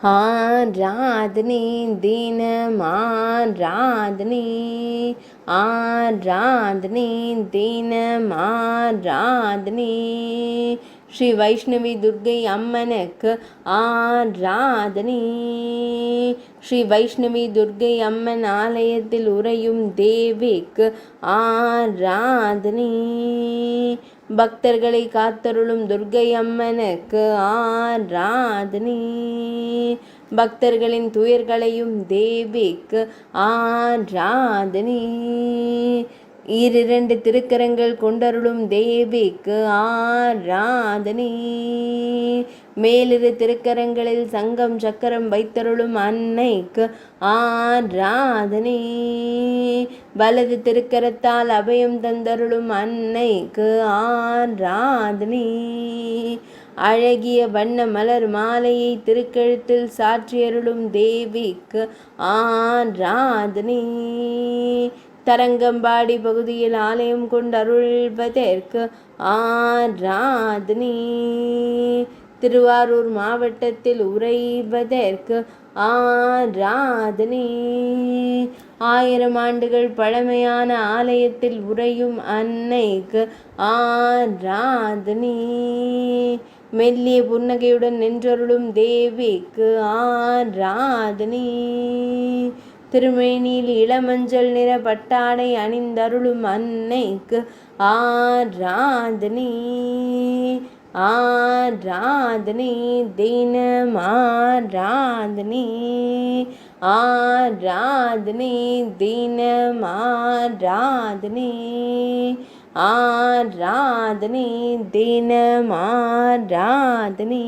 ஆராதனை தினம் ஆராதனை, ஆராதனை தினம் ஆராதனை. ஸ்ரீ வைஷ்ணவி துர்க்கை அம்மனுக்கு ஆராதனை. ஸ்ரீ வைஷ்ணவி துர்க்கை அம்மன் ஆலயத்தில் உறையும் தேவிக்கு ஆராதனை. பக்தர்களை காத்தருளும் துர்க்கை அம்மனுக்கு ஆராதனை. பக்தர்களின் துயர்களையும் தேவிக்கு ஆராதனை. இரண்டு திருக்கரங்கள் கொண்டருளும் தேவிக்கு ஆராதனை. மேலிரு திருக்கரங்களில் சங்கம் சக்கரம் வைத்தருளும் அன்னைக்கு ஆராதனை. வலது திருக்கரத்தால் அபயம் தந்தருளும் அன்னைக்கு ஆராதனை. அழகிய வண்ண மலர் மாலையை திருக்கழுத்தில் சாற்றியருளும் தேவிக்கு ஆராதனை. தரங்கம்பாடி பகுதியில் ஆலயம் கொண்டருள்வதற்கு ஆராதனை. திருவாரூர் மாவட்டத்தில் உறைவதற்கு ஆராதனை. 1000 ஆண்டுகள் பழமையான ஆலயத்தில் உறையும் அன்னைக்கு ஆராதனை. மெல்லிய புன்னகையுடன் நின்றருளும் தேவிக்கு ஆராதனை. திருமேனியில் இளமஞ்சள் நிற பட்டாடை அணிந்தருளும் அன்னைக்கு ஆராதனை. ஆராதனை தினம் ஆராதனை, ஆராதனை தினம் ஆராதனை, ஆராதனை தினம் ஆராதனை.